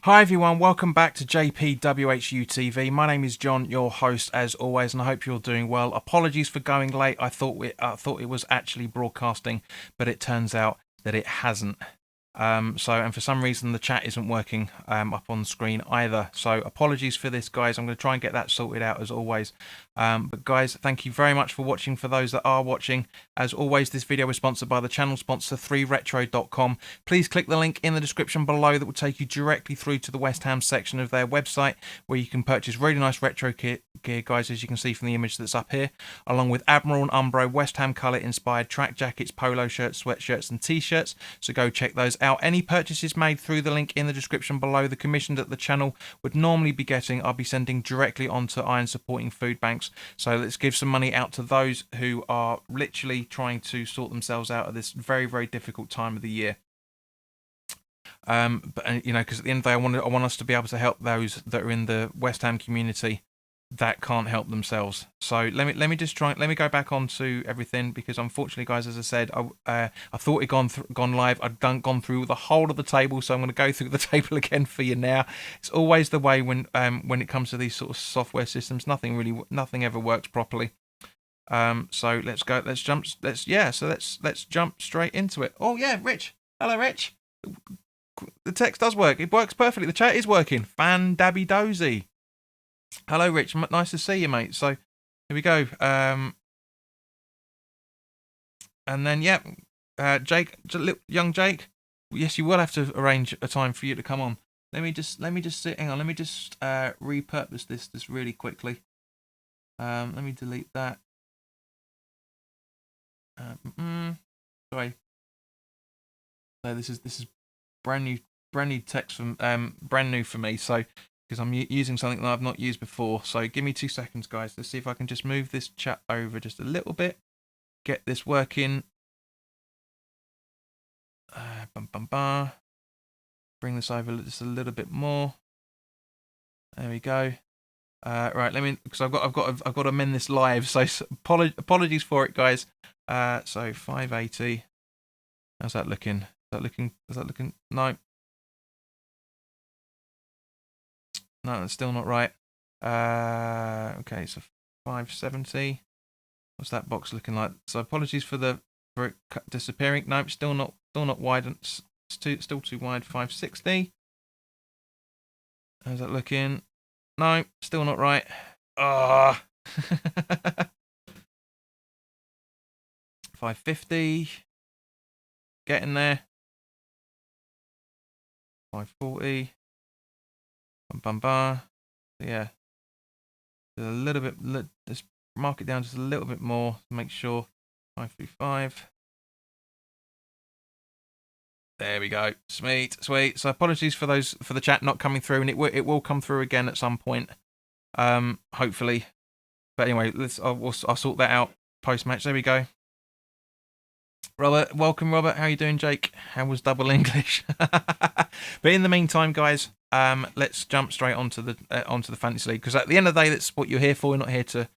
Hi everyone, welcome back to JPWHU TV. My name is John, your host as always, and I hope you're doing well. Apologies for going late. I thought it was actually broadcasting, but it turns out that it hasn't. And for some reason the chat isn't working up on screen either. So apologies for this, guys. I'm going to try and get that sorted out as always. But guys, thank you very much for watching. For those that are watching, as always, this video is sponsored by the channel sponsor 3retro.com. Please click the link in the description below that will take you directly through to the West Ham section of their website, where you can purchase really nice retro gear, guys, as you can see from the image that's up here, along with Admiral and Umbro West Ham colour inspired track jackets, polo shirts, sweatshirts and t-shirts. So go check those out. Any purchases made through the link in the description below, the commission that the channel would normally be getting, I'll be sending directly onto Iron Supporting Food Banks. So let's give some money out to those who are literally trying to sort themselves out at this very, very difficult time of the year. But you know, because at the end of the day, I want us to be able to help those that are in the West Ham community that can't help themselves. So let me go back onto everything, because unfortunately, guys, as I said, I thought it gone live. I'd gone through the whole of the table, so I'm going to go through the table again for you now. It's always the way when it comes to these sort of software systems. Nothing ever works properly. So let's go. Let's jump straight into it. Oh yeah, Rich. Hello, Rich. The text does work. It works perfectly. The chat is working. Fan dabby dozy. Hello, Rich. Nice to see you, mate. So here we go. And then Jake, young Jake. Yes, you will have to arrange a time for you to come on. Let me just sit. Hang on. Let me just repurpose this really quickly. Let me delete that. Sorry. So this is brand new text from brand new for me. So because I'm using something that I've not used before. So give me 2 seconds, guys. Let's see if I can just move this chat over just a little bit. Get this working. Bring this over just a little bit more. There we go. Right, because I've got to amend this live. So apologies for it, guys. So 580. How's that looking? Is that looking? No. No, that's still not right. Okay, so 570. What's that box looking like? So apologies for it disappearing. No, still not wide. It's still too wide. 560. How's that looking? No, still not right. Ah. 550. Getting there. 540. Yeah. A little bit. Let's mark it down just a little bit more to make sure. 535. There we go. Sweet. So apologies for the chat not coming through, and it will come through again at some point. Hopefully. But anyway, I'll sort that out post match. There we go. Robert, welcome, Robert. How are you doing, Jake? How was double English? But in the meantime, guys, let's jump straight onto the fantasy league, because at the end of the day, that's what you're here for. You're not here to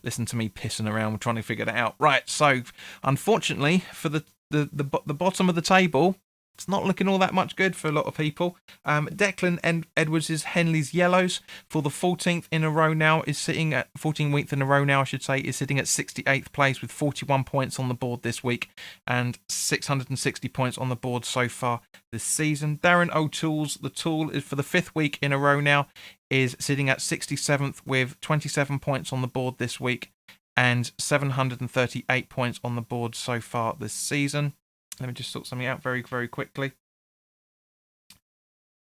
listen to me pissing around. We're trying to figure that out, right? So, unfortunately, for the bottom of the table, it's not looking all that much good for a lot of people. Declan Edwards' Henley's Yellows for the 14th in a row now is sitting at 14th week in a row now, I should say, is sitting at 68th place with 41 points on the board this week and 660 points on the board so far this season. Darren O'Toole's The Tool is for the 5th week in a row now is sitting at 67th with 27 points on the board this week and 738 points on the board so far this season. Let me just sort something out very, very quickly.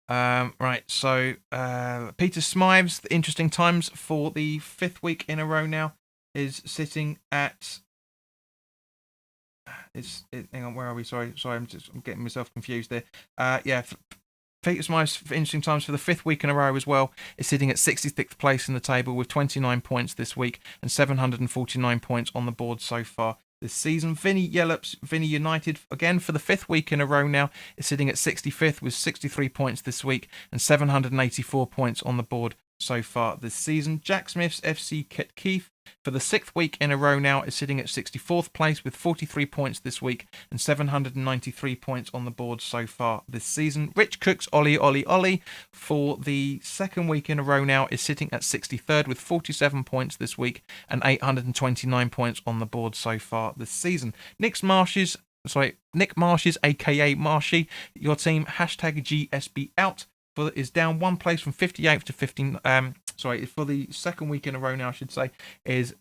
Right, so Peter Smythe's The Interesting Times for the 5th week in a row now is sitting at... hang on, where are we? Sorry, I'm getting myself confused there. Peter Smythe's for Interesting Times for the 5th week in a row as well is sitting at 66th place in the table with 29 points this week and 749 points on the board so far this season. Vinny Yellop's Vinny United, again for the 5th week in a row now, is sitting at 65th with 63 points this week and 784 points on the board so far this season. Jack Smith's FC Ketkeith For the 6th week in a row now, is sitting at 64th place with 43 points this week and 793 points on the board so far this season. Rich Cook's Ollie for the 2nd week in a row now is sitting at 63rd with 47 points this week and 829 points on the board so far this season. Nick Marsh's, aka Marshy, your team, #GSB out, is down 1 place from 58th to 15. For the 2nd week in a row now, I should say, is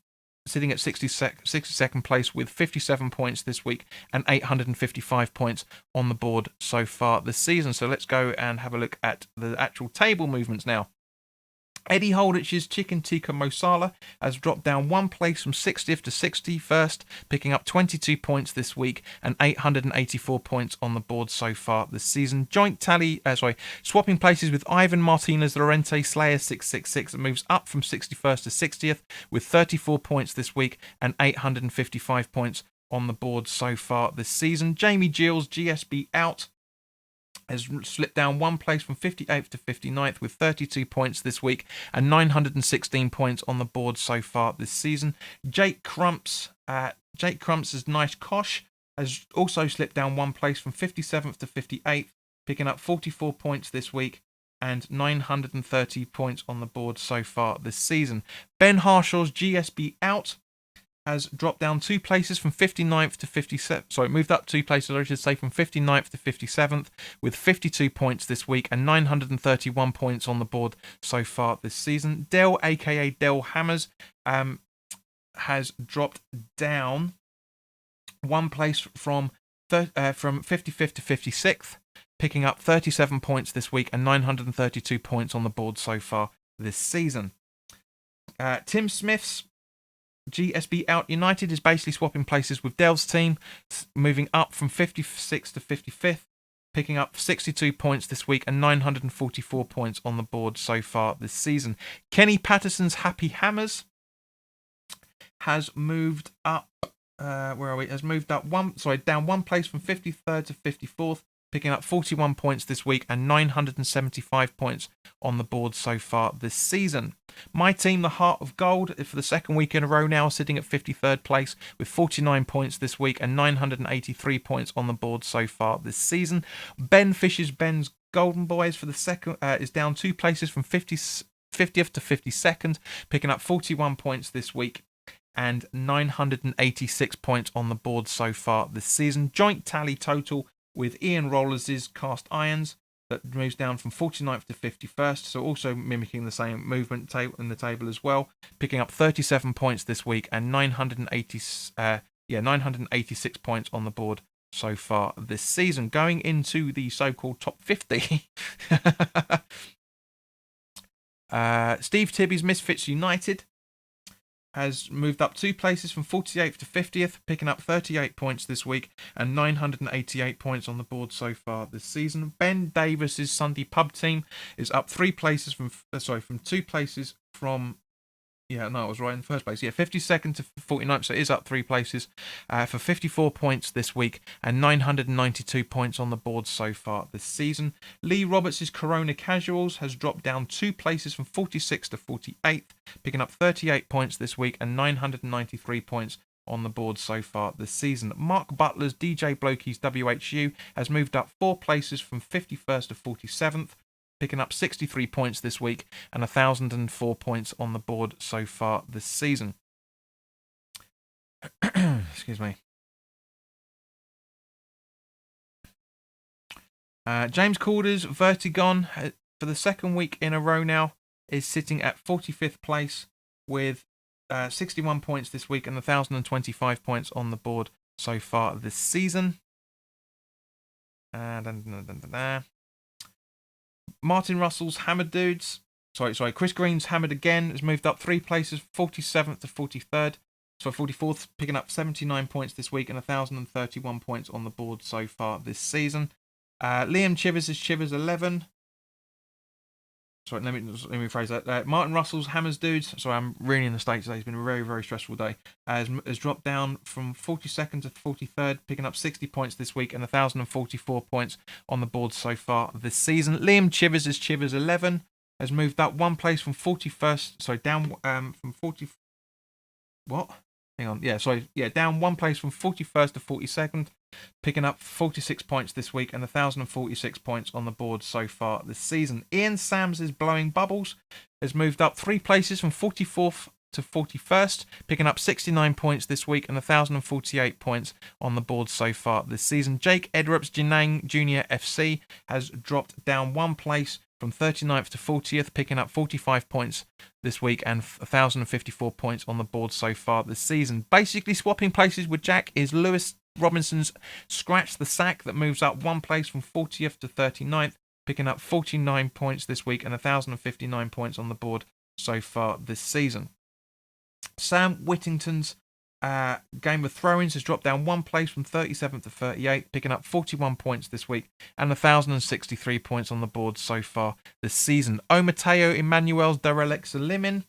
sitting at 62nd place with 57 points this week and 855 points on the board so far this season. So let's go and have a look at the actual table movements now. Eddie Holditch's Chicken Tikka Mosala has dropped down 1 place from 60th to 61st, picking up 22 points this week and 884 points on the board so far this season. Swapping places with Ivan Martinez Lorente Slayer 666 moves up from 61st to 60th with 34 points this week and 855 points on the board so far this season. Jamie Gills GSB out has slipped down 1 place from 58th to 59th with 32 points this week and 916 points on the board so far this season. Jake Crump's Nice Kosh has also slipped down 1 place from 57th to 58th, picking up 44 points this week and 930 points on the board so far this season. Ben Harshaw's GSB out has dropped down 2 places from 59th to 57th. Moved up 2 places, I should say, from 59th to 57th with 52 points this week and 931 points on the board so far this season. Dell, aka Dell Hammers, has dropped down 1 place from 55th to 56th, picking up 37 points this week and 932 points on the board so far this season. Tim Smith's GSB Out United is basically swapping places with Dell's team, moving up from 56th to 55th, picking up 62 points this week and 944 points on the board so far this season. Kenny Patterson's Happy Hammers has moved up. Has moved up down 1 place from 53rd to 54th, picking up 41 points this week and 975 points on the board so far this season. My team, the Heart of Gold, for the 2nd week in a row now, sitting at 53rd place with 49 points this week and 983 points on the board so far this season. Ben Fish's Ben's Golden Boys for the 2nd is down 2 places from 50th to 52nd, picking up 41 points this week and 986 points on the board so far this season. Joint tally total with Ian Rollers' Cast Irons that moves down from 49th to 51st, so also mimicking the same movement in the table as well, picking up 37 points this week and 986 points on the board so far this season. Going into the so-called top 50, Steve Tibby's Misfits United has moved up 2 places from 48th to 50th, picking up 38 points this week and 988 points on the board so far this season. Ben Davis's Sunday Pub team is up 3 places from 2 places from I was right in the first place. 52nd to 49th, so it is up 3 places for 54 points this week and 992 points on the board so far this season. Lee Roberts' Corona Casuals has dropped down 2 places from 46th to 48th, picking up 38 points this week and 993 points on the board so far this season. Mark Butler's DJ Blokey's WHU has moved up 4 places from 51st to 47th, picking up 63 points this week and 1,004 points on the board so far this season. Excuse me. James Calder's Vertigon, for the 2nd week in a row now, is sitting at 45th place with 61 points this week and 1,025 points on the board so far this season. Martin Russell's Hammered Dudes. Chris Green's Hammered Again has moved up 3 places, 47th to 43rd. 44th, picking up 79 points this week and 1,031 points on the board so far this season. Liam Chivers' Chivers 11. Let me rephrase that. Martin Russell's Hammers Dudes. I'm really in the States today. It's been a very, very stressful day. Has dropped down from 42nd to 43rd, picking up 60 points this week and 1,044 points on the board so far this season. Liam Chivers' Chivers 11 has moved up 1 place from 41st. Down from 40. what? Hang on. Yeah, sorry. Yeah, down one place from 41st to 42nd, picking up 46 points this week and 1,046 points on the board so far this season. Ian Sams is blowing bubbles, has moved up 3 places from 44th to 41st, picking up 69 points this week and 1,048 points on the board so far this season. Jake Edrup's Jenang Junior FC has dropped down 1 place from 39th to 40th, picking up 45 points this week and 1,054 points on the board so far this season. Basically swapping places with Jack is Lewis Robinson's Scratch the Sack that moves up 1 place from 40th to 39th, picking up 49 points this week and 1,059 points on the board so far this season. Sam Whittington's Game of Throw-ins has dropped down 1 place from 37th to 38th, picking up 41 points this week and 1,063 points on the board so far this season. Omateo Emmanuel's Derelixa Limin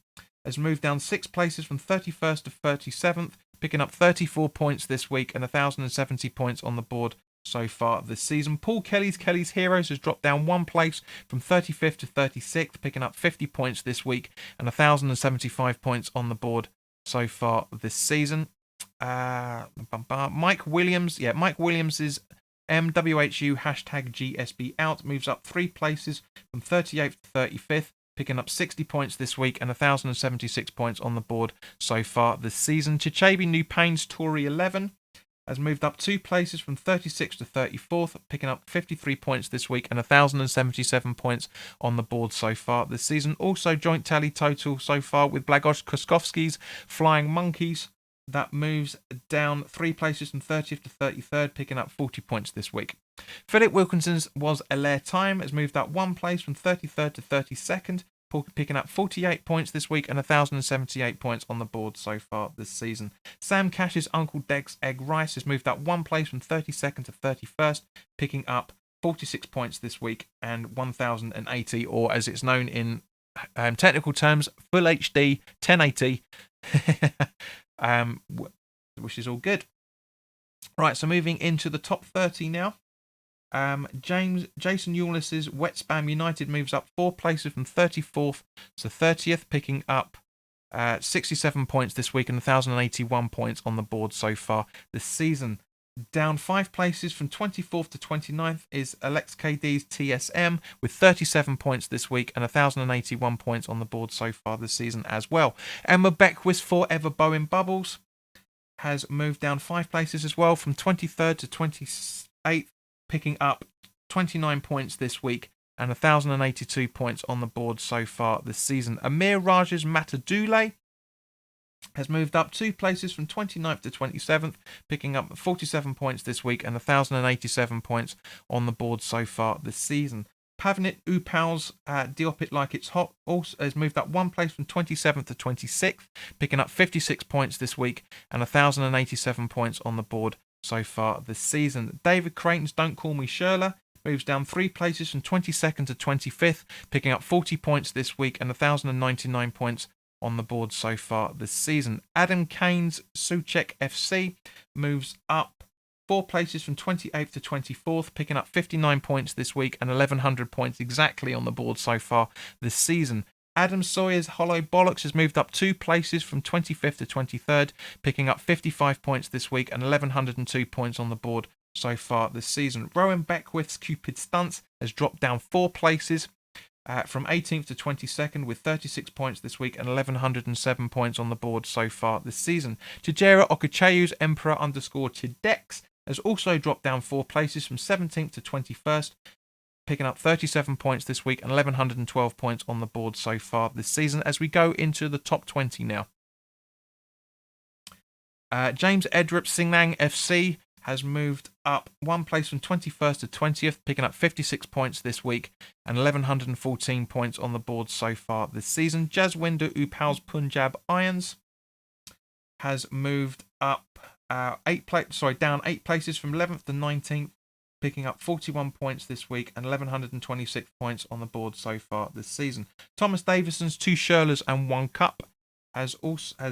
has moved down 6 places from 31st to 37th, picking up 34 points this week and 1,070 points on the board so far this season. Paul Kelly's Heroes has dropped down 1 place from 35th to 36th, picking up 50 points this week and 1,075 points on the board so far this season. Mike Williams' MWHU #GSB out moves up 3 places from 38th to 35th, picking up 60 points this week and 1,076 points on the board so far this season. Chichabi New Pain's Tory 11 has moved up 2 places from 36th to 34th, picking up 53 points this week and 1,077 points on the board so far this season. Also, joint tally total so far with Blagosz Koskovski's Flying Monkeys. That moves down 3 places from 30th to 33rd, picking up 40 points this week. Philip Wilkinson's Was a Lair Time has moved up 1 place from 33rd to 32nd, picking up 48 points this week and 1,078 points on the board so far this season. Sam Cash's Uncle Deg's Egg Rice has moved up 1 place from 32nd to 31st, picking up 46 points this week and 1,080, or as it's known in technical terms, Full HD 1080, which is all good. Right, so moving into the top 30 now. Jason Eulis's Wet Spam United moves up 4 places from 34th to 30th, picking up 67 points this week and 1,081 points on the board so far this season. Down 5 places from 24th to 29th is Alex KD's TSM with 37 points this week and 1,081 points on the board so far this season as well. Emma Beckwith's Forever Bowen Bubbles has moved down 5 places as well from 23rd to 28th, picking up 29 points this week and 1,082 points on the board so far this season. Amir Raj's Matadule has moved up 2 places from 29th to 27th, picking up 47 points this week and 1,087 points on the board so far this season. Pavnit Upal's Diop It Like It's Hot also has moved up 1 place from 27th to 26th, picking up 56 points this week and 1,087 points on the board so far this season. David Creighton's Don't Call Me Sherla moves down 3 places from 22nd to 25th, picking up 40 points this week and 1,099 points on the board so far this season. Adam Kane's Suchek FC moves up 4 places from 28th to 24th, picking up 59 points this week and 1,100 points exactly on the board so far this season. Adam Sawyer's Hollow Bollocks has moved up 2 places from 25th to 23rd, picking up 55 points this week and 1,102 points on the board so far this season. Rowan Beckwith's Cupid Stunts has dropped down 4 places from 18th to 22nd with 36 points this week and 1,107 points on the board so far this season. Chijera Okachayu's Emperor_Chidex has also dropped down 4 places from 17th to 21st, picking up 37 points this week and 1,112 points on the board so far this season. As we go into the top 20 now. James Edrup's Singnang FC has moved up 1 place from 21st to 20th, picking up 56 points this week and 1,114 points on the board so far this season. Jaswinder Upal's Punjab Irons has moved up down 8 places from 11th to 19th, picking up 41 points this week and 1,126 points on the board so far this season. Thomas Davison's 2 Shirlers and 1 Cup has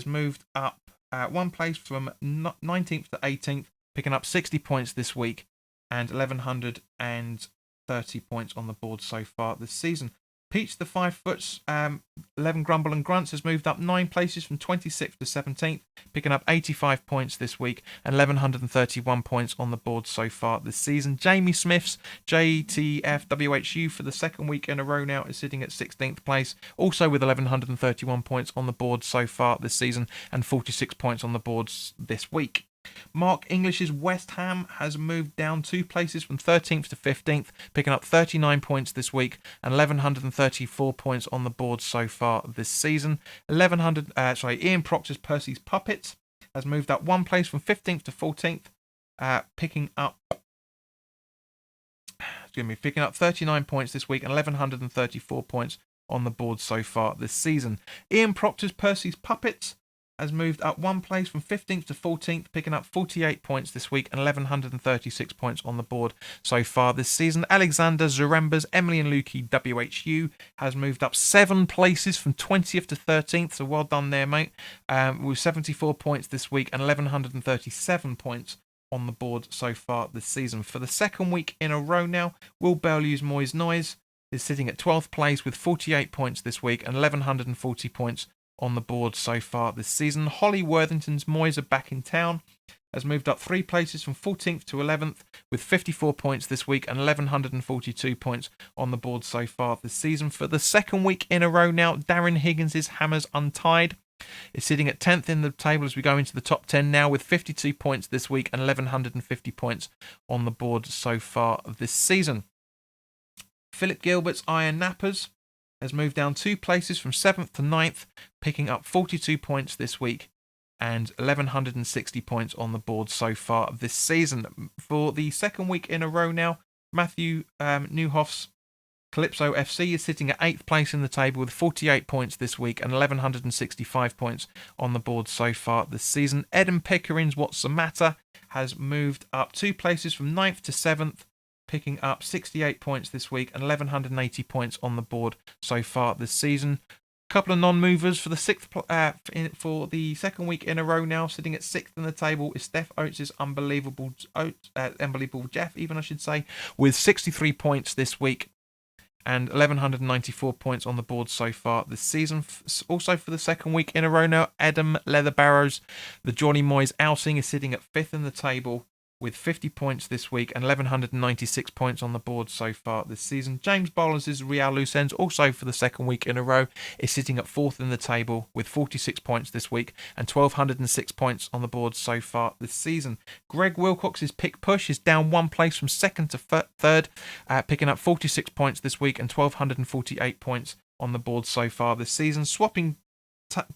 moved up 1 place from 19th to 18th, picking up 60 points this week and 1,130 points on the board so far this season. Peach the 5 foots, 11 Grumble and Grunts has moved up 9 places from 26th to 17th, picking up 85 points this week and 1,131 points on the board so far this season. Jamie Smith's JTF WHU for the second week in a row now is sitting at 16th place, also with 1,131 points on the board so far this season and 46 points on the boards this week. Mark English's West Ham has moved down 2 places from 13th to 15th, picking up 39 points this week and 1,134 points on the board so far this season. Ian Proctor's Percy's Puppets has moved up 1 place from 15th to 14th, picking up 39 points this week and 1,134 points on the board so far this season. Ian Proctor's Percy's Puppets has moved up 1 place from 15th to 14th, picking up 48 points this week and 1,136 points on the board so far this season. Alexander Zaremba's Emily and Lukey WHU has moved up 7 places from 20th to 13th, so well done there, mate, with 74 points this week and 1,137 points on the board so far this season. For the second week in a row now, Will Bellew's Moyes Noise is sitting at 12th place with 48 points this week and 1,140 points on the board so far this season. Holly Worthington's Moyes Are Back in Town has moved up 3 places from 14th to 11th with 54 points this week and 1,142 points on the board so far this season. For the second week in a row now, Darren Higgins' Hammers Untied is sitting at 10th in the table as we go into the top 10 now with 52 points this week and 1,150 points on the board so far this season. Philip Gilbert's Iron Nappers has moved down 2 places from 7th to 9th, picking up 42 points this week and 1,160 points on the board so far this season. For the second week in a row now, Matthew Newhoff's Calypso FC is sitting at 8th place in the table with 48 points this week and 1,165 points on the board so far this season. Eden Pickering's What's the Matter has moved up 2 places from 9th to 7th, picking up 68 points this week and 1,180 points on the board so far this season. A couple of non-movers for the second week in a row now, sitting at 6th in the table is Steph Oates' Unbelievable Jeff, even I should say, with 63 points this week and 1,194 points on the board so far this season. Also for the second week in a row now, Adam Leatherbarrows, the Johnny Moyes Outing, is sitting at 5th in the table with 50 points this week and 1,196 points on the board so far this season. James Bowles' Real Loose Ends, also for the second week in a row, is sitting at 4th in the table with 46 points this week and 1,206 points on the board so far this season. Greg Wilcox's Pick Push is down 1 place from 2nd to 3rd, picking up 46 points this week and 1,248 points on the board so far this season. Swapping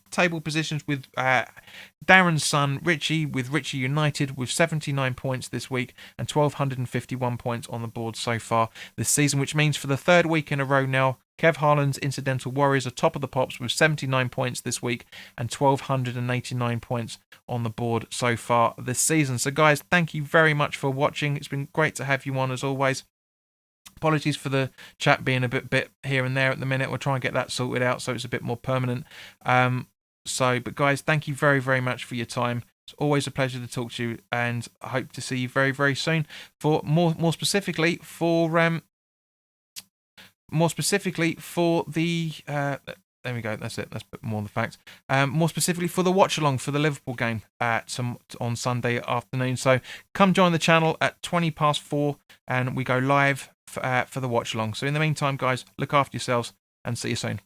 table positions with Darren's son Richie, with Richie United with 79 points this week and 1,251 points on the board so far this season, which means for the third week in a row now, Kev Harlan's Incidental Warriors are top of the pops with 79 points this week and 1,289 points on the board so far this season. So guys, thank you very much for watching. It's been great to have you on as always. Apologies for the chat being a bit here and there at the minute. We'll try and get that sorted out so it's a bit more permanent. But guys, thank you very, very much for your time. It's always a pleasure to talk to you, and I hope to see you very, very soon. For more specifically for the there we go. That's it. That's a bit more on the facts. More specifically for the watch along for the Liverpool game on Sunday afternoon. So come join the channel at 4:20, and we go live for the watch along. So in the meantime, guys, look after yourselves and see you soon.